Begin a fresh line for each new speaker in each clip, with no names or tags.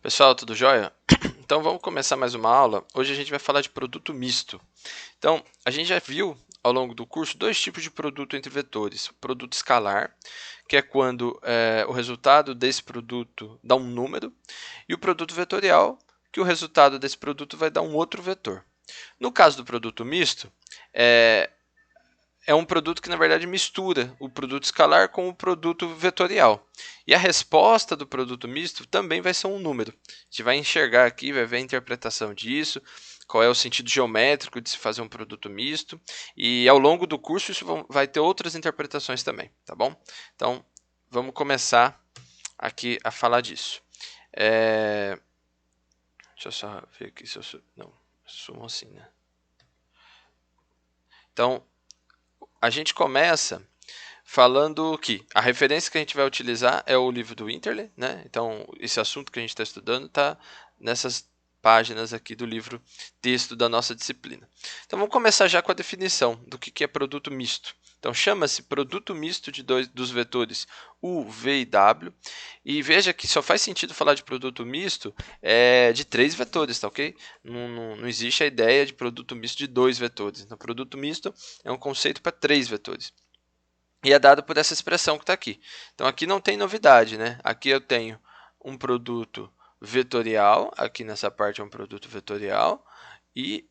Pessoal, tudo jóia? Então vamos começar mais uma aula. Hoje a gente vai falar de produto misto. Então, a gente já viu ao longo do curso dois tipos de produto entre vetores. O produto escalar, que é quando o resultado desse produto dá um número, e o produto vetorial, que o resultado desse produto vai dar um outro vetor. No caso do produto misto, é um produto que, na verdade, mistura o produto escalar com o produto vetorial. E a resposta do produto misto também vai ser um número. A gente vai enxergar aqui, vai ver a interpretação disso, qual é o sentido geométrico de se fazer um produto misto. E ao longo do curso isso vai ter outras interpretações também, tá bom? Então, vamos começar aqui a falar disso. Deixa eu só ver aqui se eu... Não, sumo assim, né? Então, a gente começa falando que a referência que a gente vai utilizar é o livro do Winterle, né? Então, esse assunto que a gente está estudando está nessas páginas aqui do livro texto da nossa disciplina. Então, vamos começar já com a definição do que é produto misto. Então, chama-se produto misto de dos vetores U, V e W. E veja que só faz sentido falar de produto misto de 3 vetores, tá ok? Não existe a ideia de produto misto de 2 vetores. Então, produto misto é um conceito para 3 vetores. E é dado por essa expressão que está aqui. Então, aqui não tem novidade, né? Aqui eu tenho um produto vetorial, aqui nessa parte é um produto vetorial, e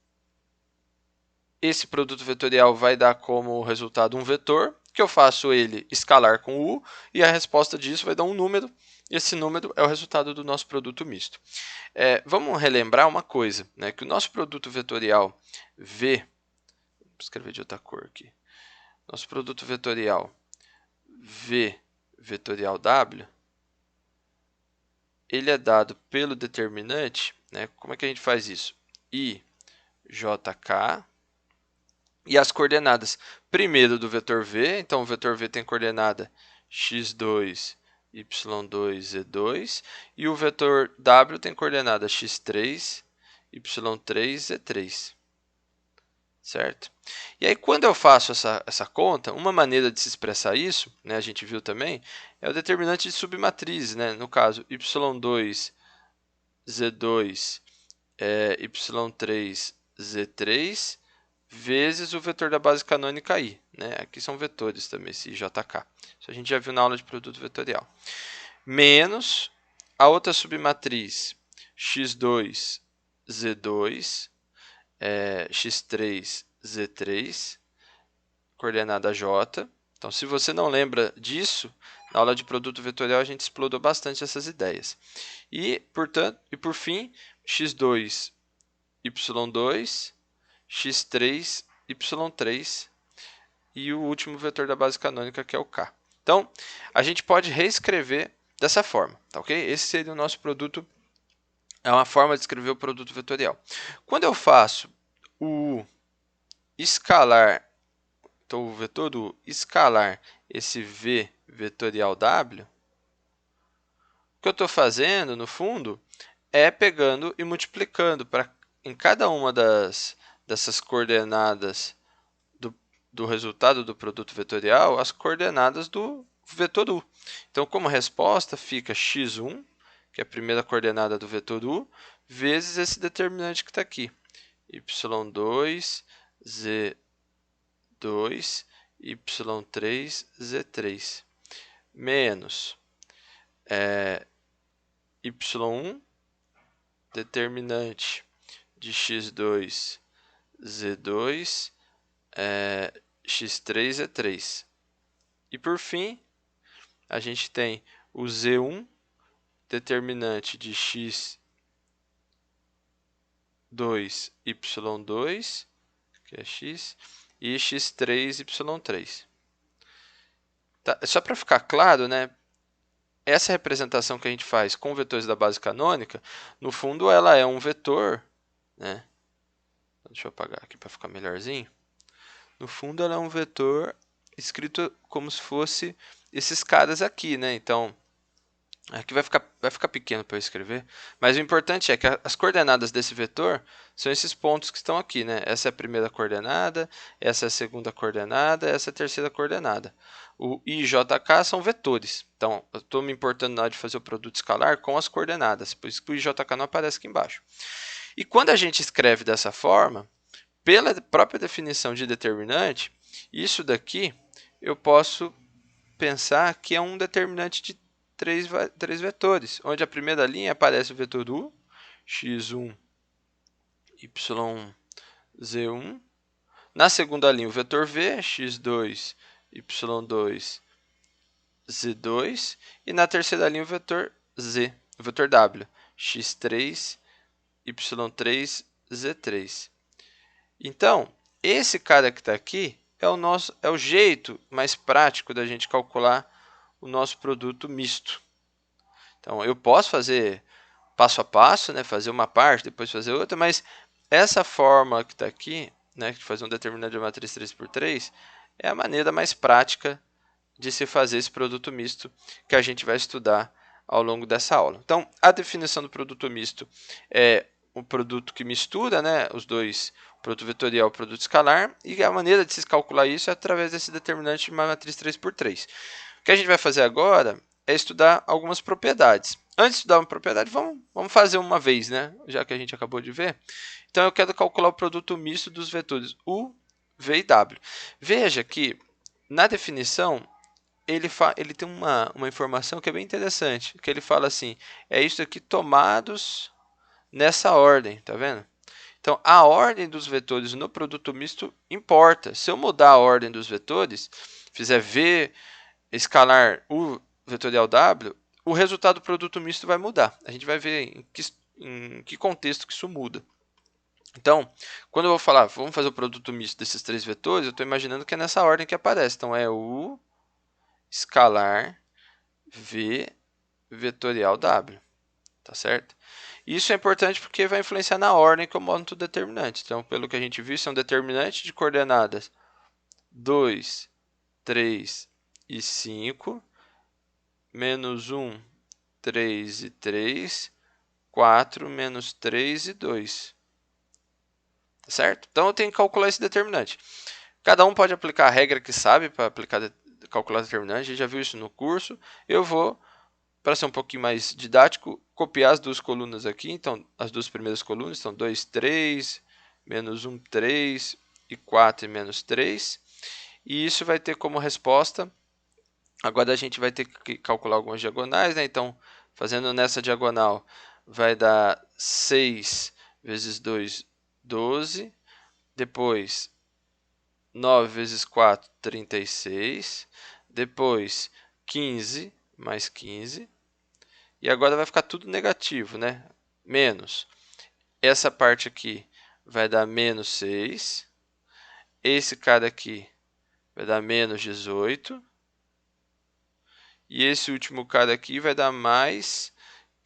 esse produto vetorial vai dar como resultado um vetor, que eu faço ele escalar com U, e a resposta disso vai dar um número, e esse número é o resultado do nosso produto misto. Vamos relembrar uma coisa, né? Que o nosso produto vetorial V, vou escrever de outra cor aqui, nosso produto vetorial V vetorial W, ele é dado pelo determinante, né? Como é que a gente faz isso? I, JK, e as coordenadas, primeiro do vetor V, então o vetor V tem coordenada x2, y2, z2, e o vetor W tem coordenada x3, y3, z3. Certo? E aí, quando eu faço essa conta, uma maneira de se expressar isso, né, a gente viu também, é o determinante de submatriz, né? No caso, y2, z2, y3, z3, vezes o vetor da base canônica i. Né? Aqui são vetores também, esse jk. Isso a gente já viu na aula de produto vetorial. Menos a outra submatriz, x2, z2, x3, z3, coordenada j. Então, se você não lembra disso, na aula de produto vetorial a gente explorou bastante essas ideias. E, portanto, por fim, x2, y2, x3, y3 e o último vetor da base canônica, que é o k. Então, a gente pode reescrever dessa forma, tá ok? Esse seria o nosso produto, é uma forma de escrever o produto vetorial. Quando eu faço o escalar, então o vetor do escalar, esse v vetorial w, o que eu estou fazendo, no fundo, é pegando e multiplicando em cada uma dessas coordenadas do resultado do produto vetorial as coordenadas do vetor u. Então, como resposta, fica x1, que é a primeira coordenada do vetor u, vezes esse determinante que está aqui, y2, z2, y3, z3, menos y1, determinante de x2, z2, x3, z3. E por fim, a gente tem o z1, determinante de x2, y2, que é x, e x3, y3. Tá? Só para ficar claro, né? Essa representação que a gente faz com vetores da base canônica, no fundo ela é um vetor, né? Deixa eu apagar aqui para ficar melhorzinho. No fundo ela é um vetor escrito como se fosse esses caras aqui, né? Então, Aqui vai ficar pequeno para eu escrever, mas o importante é que as coordenadas desse vetor são esses pontos que estão aqui, né? Essa é a primeira coordenada, essa é a segunda coordenada, essa é a terceira coordenada. O I e JK são vetores, então eu estou me importando na hora de fazer o produto escalar com as coordenadas, por isso que o I e JK não aparece aqui embaixo. E quando a gente escreve dessa forma, pela própria definição de determinante, isso daqui eu posso pensar que é um determinante de três vetores, onde a primeira linha aparece o vetor U, x1, y, z1. Na segunda linha, o vetor V, x2, y2, z2. E na terceira linha, o vetor Z, o vetor W, x3, y3, z3. Então, esse cara que está aqui é o jeito mais prático da gente calcular o nosso produto misto. Então, eu posso fazer passo a passo, né, fazer uma parte, depois fazer outra, mas essa forma que está aqui, né, de fazer um determinante de matriz 3×3, é a maneira mais prática de se fazer esse produto misto que a gente vai estudar ao longo dessa aula. Então, a definição do produto misto é um produto que mistura, né, os dois, o produto vetorial e o produto escalar, e a maneira de se calcular isso é através desse determinante de uma matriz 3×3. O que a gente vai fazer agora é estudar algumas propriedades. Antes de estudar uma propriedade, vamos fazer uma vez, né? Já que a gente acabou de ver. Então, eu quero calcular o produto misto dos vetores U, V e W. Veja que, na definição, ele tem uma informação que é bem interessante, que ele fala assim, é isso aqui tomados nessa ordem, tá vendo? Então, a ordem dos vetores no produto misto importa. Se eu mudar a ordem dos vetores, fizer V escalar U vetorial W, o resultado do produto misto vai mudar. A gente vai ver em que contexto que isso muda. Então, quando eu vou falar, vamos fazer o produto misto desses três vetores, eu estou imaginando que é nessa ordem que aparece. Então, é U escalar V vetorial W. Tá certo? Isso é importante porque vai influenciar na ordem que eu monto o determinante. Então, pelo que a gente viu, isso é um determinante de coordenadas 2, 3 e 5, menos 1, 3 e 3, 4, menos 3 e 2. Tá certo? Então, eu tenho que calcular esse determinante. Cada um pode aplicar a regra que sabe para calcular determinante. A gente já viu isso no curso. Eu vou, para ser um pouquinho mais didático, copiar as duas colunas aqui. Então, as duas primeiras colunas são 2, 3, menos 1, 3 e 4 e menos 3. E isso vai ter como resposta. Agora a gente vai ter que calcular algumas diagonais, né? Então, fazendo nessa diagonal, vai dar 6 vezes 2, 12. Depois, 9 vezes 4, 36. Depois, 15 mais 15. E agora vai ficar tudo negativo, né? Menos. Essa parte aqui vai dar menos 6. Esse cara aqui vai dar menos 18. E esse último cara aqui vai dar mais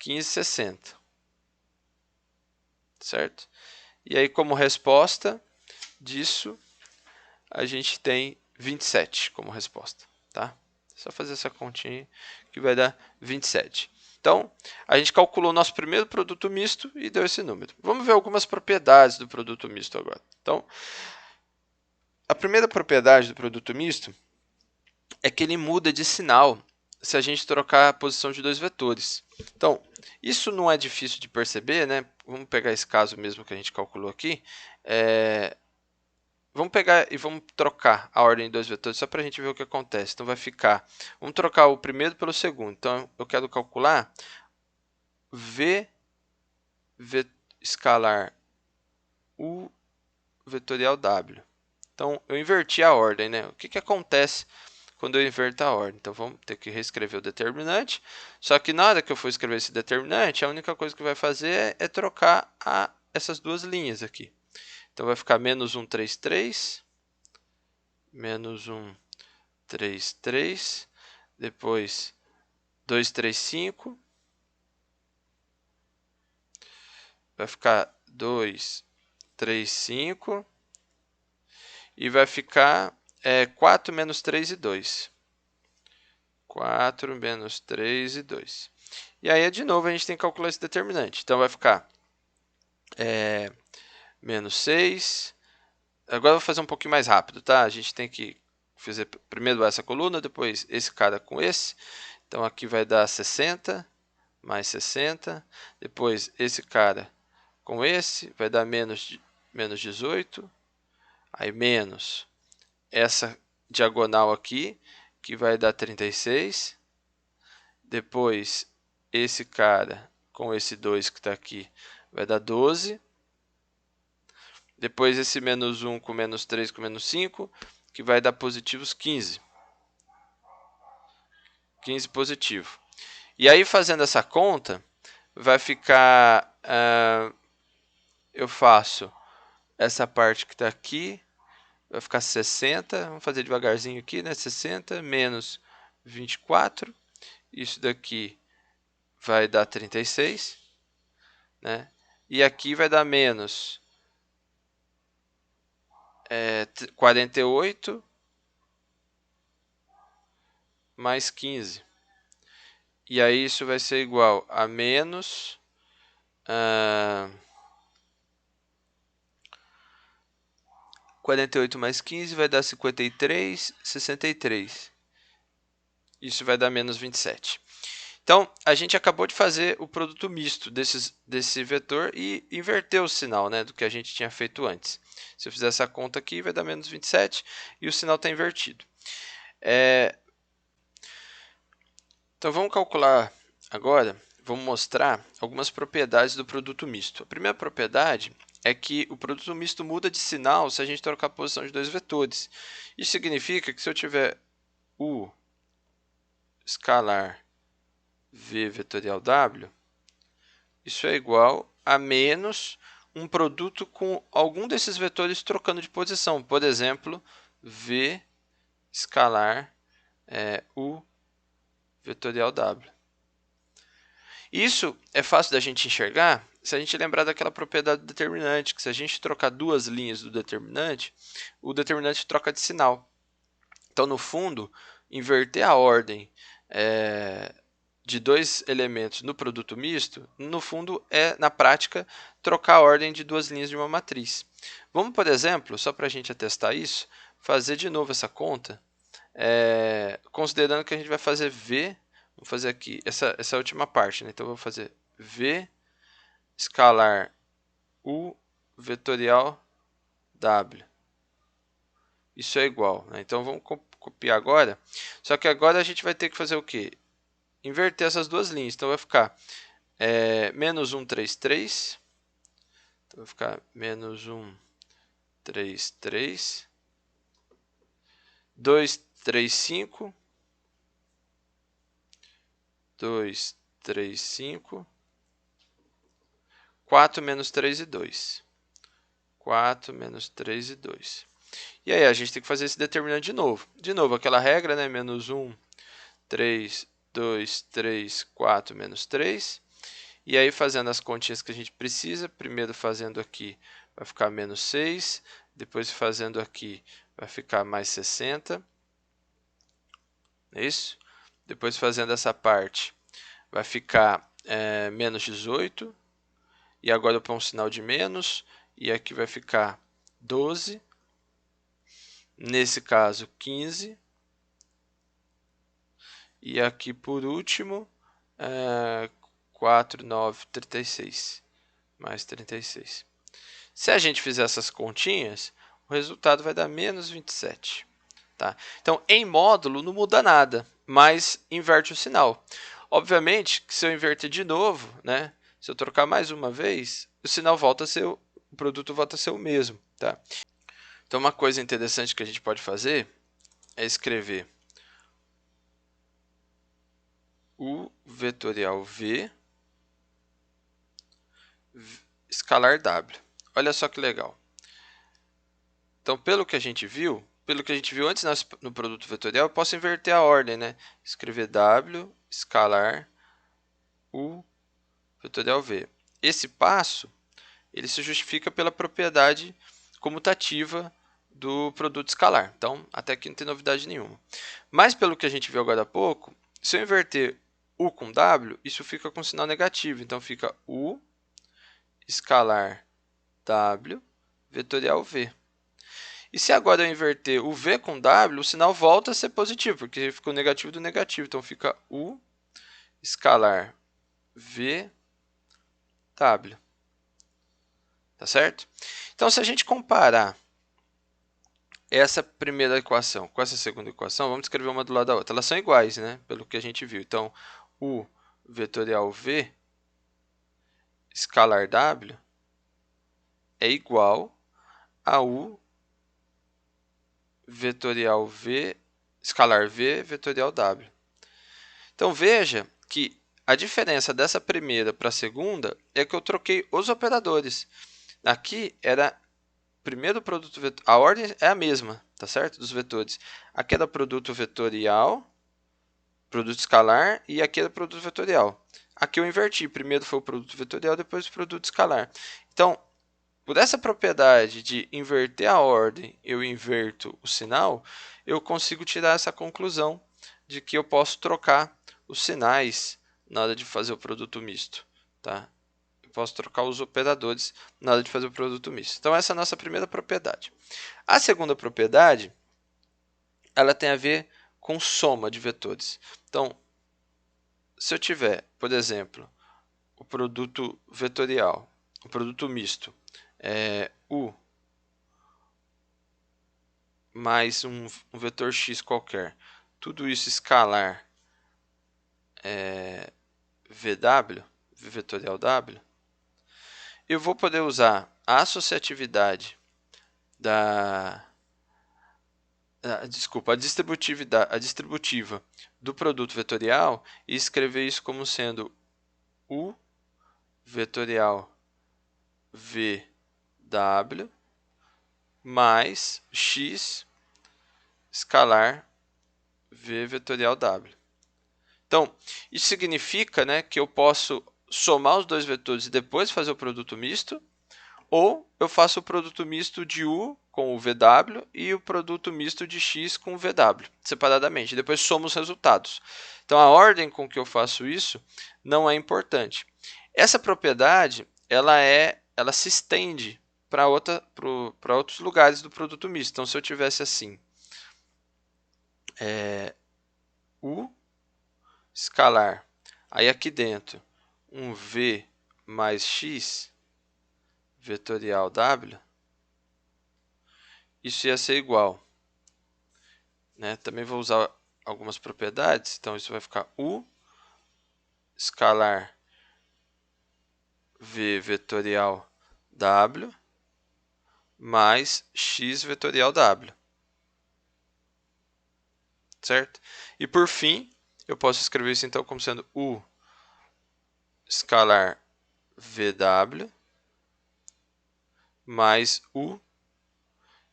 15,60. Certo? E aí, como resposta disso, a gente tem 27 como resposta. Tá? Só fazer essa continha que vai dar 27. Então, a gente calculou o nosso primeiro produto misto e deu esse número. Vamos ver algumas propriedades do produto misto agora. Então, a primeira propriedade do produto misto é que ele muda de sinal se a gente trocar a posição de dois vetores. Então, isso não é difícil de perceber, né? Vamos pegar esse caso mesmo que a gente calculou aqui. Vamos pegar e vamos trocar a ordem de dois vetores só para a gente ver o que acontece. Então, vai ficar... Vamos trocar o primeiro pelo segundo. Então, eu quero calcular V escalar U vetorial W. Então, eu inverti a ordem, né? O que acontece quando eu inverto a ordem? Então, vamos ter que reescrever o determinante. Só que na hora que eu for escrever esse determinante, a única coisa que vai fazer é trocar essas duas linhas aqui. Então, vai ficar menos 1, 3, 3. Menos 1, 3, 3. Depois, 2, 3, 5. Vai ficar 2, 3, 5. E vai ficar 4 menos 3 e 2. 4 menos 3 e 2. E aí, de novo, a gente tem que calcular esse determinante. Então, vai ficar menos 6. Agora eu vou fazer um pouquinho mais rápido, tá? A gente tem que fazer primeiro essa coluna, depois esse cara com esse. Então, aqui vai dar 60, mais 60. Depois, esse cara com esse, vai dar menos 18. Aí, menos essa diagonal aqui, que vai dar 36. Depois, esse cara com esse 2 que está aqui, vai dar 12. Depois, esse menos 1 com menos 3 com menos 5, que vai dar positivos 15. 15 positivo. E aí, fazendo essa conta, vai ficar... eu faço essa parte que está aqui, vai ficar 60. Vamos fazer devagarzinho aqui, né? 60 menos 24. Isso daqui vai dar 36. Né? E aqui vai dar menos 48 mais 15. E aí isso vai ser igual a menos 48 mais 15 vai dar 53, 63. Isso vai dar menos 27. Então, a gente acabou de fazer o produto misto desse vetor e inverter o sinal, né, do que a gente tinha feito antes. Se eu fizer essa conta aqui, vai dar menos 27 e o sinal está invertido. Então, vamos calcular agora, vamos mostrar algumas propriedades do produto misto. A primeira propriedade é que o produto misto muda de sinal se a gente trocar a posição de dois vetores. Isso significa que se eu tiver U escalar V vetorial W, isso é igual a menos um produto com algum desses vetores trocando de posição. Por exemplo, V escalar U vetorial W. Isso é fácil da gente enxergar se a gente lembrar daquela propriedade do determinante, que se a gente trocar duas linhas do determinante, o determinante troca de sinal. Então, no fundo, inverter a ordem de dois elementos no produto misto, no fundo, é, na prática, trocar a ordem de duas linhas de uma matriz. Vamos, por exemplo, só para a gente atestar isso, fazer de novo essa conta, considerando que a gente vai fazer V, vou fazer aqui essa última parte, né? Então, eu vou fazer V escalar U vetorial W. Isso é igual, né? Então, vamos copiar agora. Só que agora a gente vai ter que fazer o quê? Inverter essas duas linhas. Então, vai ficar menos 1, 3, 3. Então, vai ficar menos 1, 3, 3. 2, 3, 5. 2, 3, 5. 4 menos 3 e 2. 4 menos 3 e 2. E aí, a gente tem que fazer esse determinante de novo. De novo, aquela regra, né? Menos 1, 3, 2, 3, 4, menos 3. E aí, fazendo as continhas que a gente precisa, primeiro fazendo aqui, vai ficar menos 6. Depois, fazendo aqui, vai ficar mais 60. É isso? Depois, fazendo essa parte, vai ficar menos 18. E agora eu ponho um sinal de menos. E aqui vai ficar 12. Nesse caso, 15. E aqui, por último, 4, 9, 36. Mais 36. Se a gente fizer essas continhas, o resultado vai dar menos 27. Tá? Então, em módulo, não muda nada, mas inverte o sinal. Obviamente, que se eu inverter de novo, né, se eu trocar mais uma vez, o sinal volta a ser, o produto volta a ser o mesmo. Tá? Então, uma coisa interessante que a gente pode fazer é escrever U vetorial V escalar W. Olha só que legal. Então, pelo que a gente viu antes no produto vetorial, eu posso inverter a ordem, né? Escrever W escalar U vetorial V. Esse passo ele se justifica pela propriedade comutativa do produto escalar. Então, até aqui não tem novidade nenhuma. Mas, pelo que a gente viu agora há pouco, se eu inverter U com W, isso fica com sinal negativo. Então, fica U escalar W vetorial V. E se agora eu inverter o V com W, o sinal volta a ser positivo, porque ficou negativo do negativo. Então, fica U escalar V W. Tá certo? Então, se a gente comparar essa primeira equação com essa segunda equação, vamos escrever uma do lado da outra. Elas são iguais, né? Pelo que a gente viu. Então, U vetorial V escalar W é igual a U vetorial V escalar V vetorial W. Então, veja que a diferença dessa primeira para a segunda é que eu troquei os operadores. Aqui era primeiro produto vetor, a ordem é a mesma, tá certo? Dos vetores. Aqui era produto vetorial, produto escalar, e aqui era produto vetorial. Aqui eu inverti, primeiro foi o produto vetorial, depois o produto escalar. Então, por essa propriedade de inverter a ordem, eu inverto o sinal, eu consigo tirar essa conclusão de que eu posso trocar os sinais na hora de fazer o produto misto, tá? Eu posso trocar os operadores na hora de fazer o produto misto. Então, essa é a nossa primeira propriedade. A segunda propriedade, ela tem a ver com soma de vetores. Então, se eu tiver, por exemplo, o produto vetorial, o produto misto, U mais um vetor x qualquer, tudo isso escalar VW, V vetorial W, eu vou poder usar a associatividade a distributiva do produto vetorial e escrever isso como sendo U vetorial VW mais x escalar V vetorial W. Então, isso significa, né, que eu posso somar os dois vetores e depois fazer o produto misto, ou eu faço o produto misto de U com o VW e o produto misto de X com o VW, separadamente. Depois somo os resultados. Então, a ordem com que eu faço isso não é importante. Essa propriedade ela se estende para outros lugares do produto misto. Então, se eu tivesse assim, U escalar, aí aqui dentro, um V mais X vetorial W, isso ia ser igual. Né? Também vou usar algumas propriedades, então isso vai ficar U escalar V vetorial W mais X vetorial W. Certo? E por fim, eu posso escrever isso então como sendo U escalar VW mais U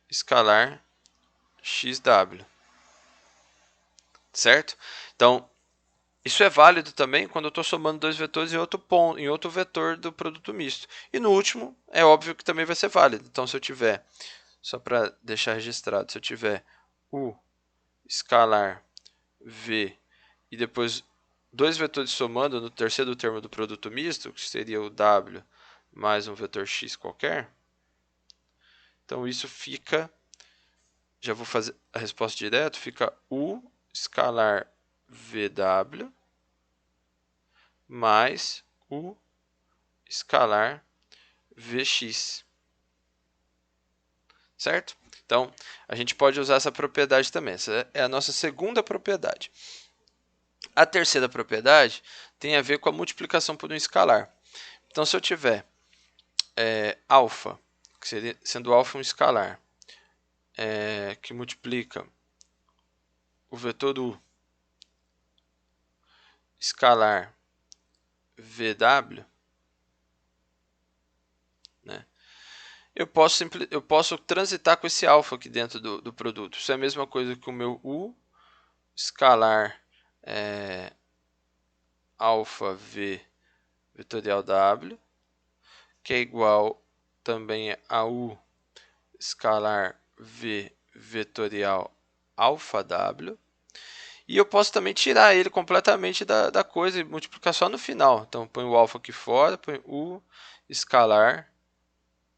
escalar XW. Certo? Então, isso é válido também quando eu estou somando dois vetores em outro vetor do produto misto. E no último, é óbvio que também vai ser válido. Então, se eu tiver, só para deixar registrado, se eu tiver U escalar V e depois dois vetores somando no terceiro termo do produto misto, que seria o W mais um vetor X qualquer, então isso fica, já vou fazer a resposta direto, fica U escalar VW mais U escalar Vx. Certo? Então, a gente pode usar essa propriedade também. Essa é a nossa segunda propriedade. A terceira propriedade tem a ver com a multiplicação por um escalar. Então, se eu tiver alfa, que seria, sendo alfa um escalar, que multiplica o vetor U escalar VW, né? Eu posso transitar com esse alfa aqui dentro do produto. Isso é a mesma coisa que o meu U escalar alfa V vetorial W, que é igual também a U escalar V vetorial alfa W. E eu posso também tirar ele completamente da coisa e multiplicar só no final. Então, põe o alfa aqui fora, põe U escalar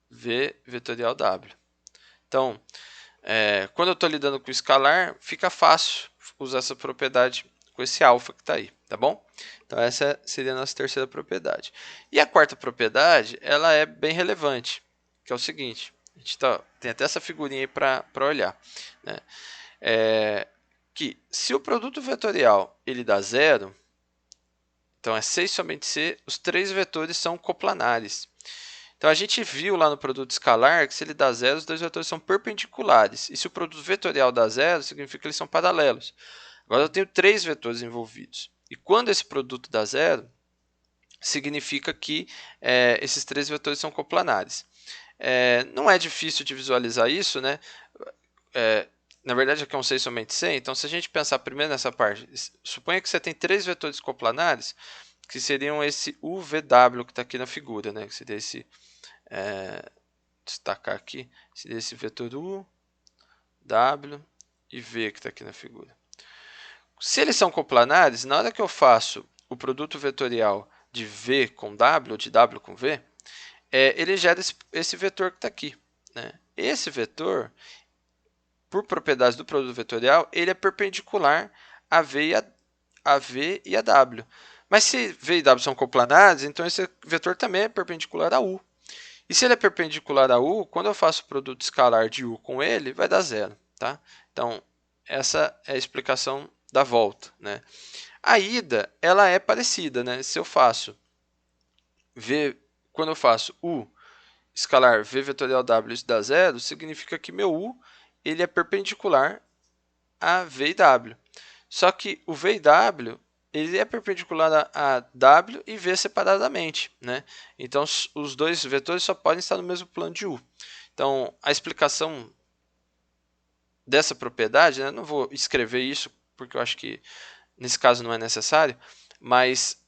V vetorial W. Então, quando eu estou lidando com escalar, fica fácil usar essa propriedade com esse alfa que está aí, tá bom? Então, essa seria a nossa terceira propriedade. E a quarta propriedade, ela é bem relevante, que é o seguinte, a gente tem até essa figurinha aí para olhar, né? Que se o produto vetorial ele dá zero, então é C e somente C, os três vetores são coplanares. Então a gente viu lá no produto escalar que se ele dá zero, os dois vetores são perpendiculares. E se o produto vetorial dá zero, significa que eles são paralelos. Agora eu tenho três vetores envolvidos. E quando esse produto dá zero, significa que esses três vetores são coplanares. Não é difícil de visualizar isso, né? Na verdade, aqui é um C somente C. Então, se a gente pensar primeiro nessa parte, suponha que você tem três vetores coplanares, que seriam esse UVW que está aqui na figura, né? Que seria esse, destacar aqui, seria esse vetor U, W e V que está aqui na figura. Se eles são coplanares, na hora que eu faço o produto vetorial de V com W, ou de W com V, ele gera esse vetor que está aqui, né? Esse vetor, por propriedades do produto vetorial, ele é perpendicular a V e a W. Mas se V e W são coplanares, então esse vetor também é perpendicular a U. E se ele é perpendicular a U, quando eu faço o produto escalar de U com ele, vai dar zero. Tá? Então, essa é a explicação da volta. Né? A ida, ela é parecida. Né? Se eu faço V, quando eu faço U escalar V vetorial W, isso dá zero, significa que meu U ele é perpendicular a V e W. Só que o V e W ele é perpendicular a W e V separadamente, né? Então, os dois vetores só podem estar no mesmo plano de U. Então, a explicação dessa propriedade, né? Não vou escrever isso, porque eu acho que nesse caso não é necessário, mas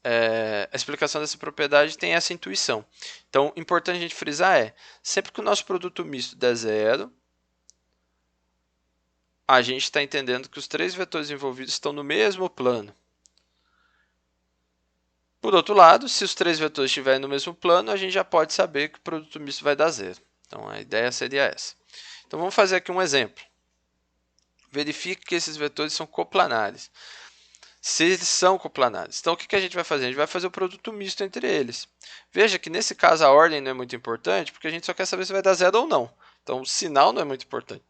a explicação dessa propriedade tem essa intuição. Então, importante a gente frisar sempre que o nosso produto misto der zero, a gente está entendendo que os três vetores envolvidos estão no mesmo plano. Por outro lado, se os três vetores estiverem no mesmo plano, a gente já pode saber que o produto misto vai dar zero. Então, a ideia seria essa. Então, vamos fazer aqui um exemplo. Verifique que esses vetores são coplanares. Se eles são coplanares. Então, o que a gente vai fazer? A gente vai fazer o produto misto entre eles. Veja que, nesse caso, a ordem não é muito importante, porque a gente só quer saber se vai dar zero ou não. Então, o sinal não é muito importante.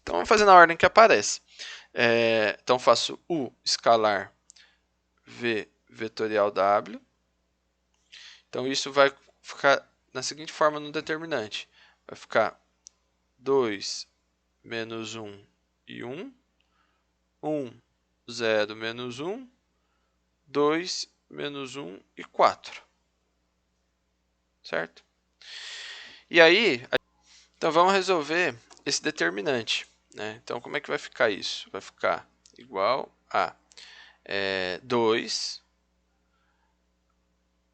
Então, vamos fazer na ordem que aparece. Então, faço U escalar V vetorial W. Então, isso vai ficar na seguinte forma no determinante. Vai ficar 2 menos 1 e 1. 1, 0, menos 1. 2, menos 1 e 4. Certo? E aí, então vamos resolver esse determinante. Né? Então, como é que vai ficar isso? Vai ficar igual a 2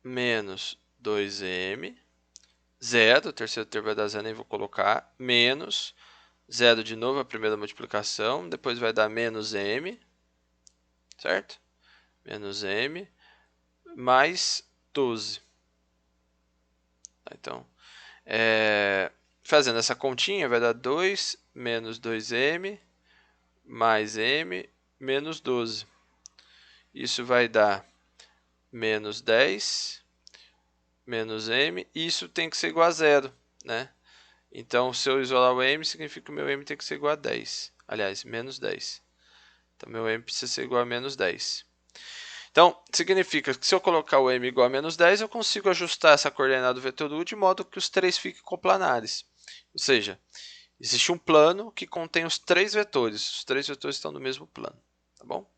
menos 2m, 0, o terceiro termo vai dar 0, nem vou colocar, menos 0 de novo, a primeira multiplicação, depois vai dar menos m, certo? Menos m, mais 12. Então, fazendo essa continha, vai dar 2 menos 2m, mais m, menos 12. Isso vai dar menos 10, menos m, e isso tem que ser igual a 0, né? Então, se eu isolar o m, significa que o meu m tem que ser igual a 10. Aliás, menos 10. Então, meu m precisa ser igual a menos 10. Então, significa que se eu colocar o m igual a menos 10, eu consigo ajustar essa coordenada do vetor U de modo que os três fiquem coplanares. Ou seja, existe um plano que contém os três vetores. Os três vetores estão no mesmo plano. Tá bom?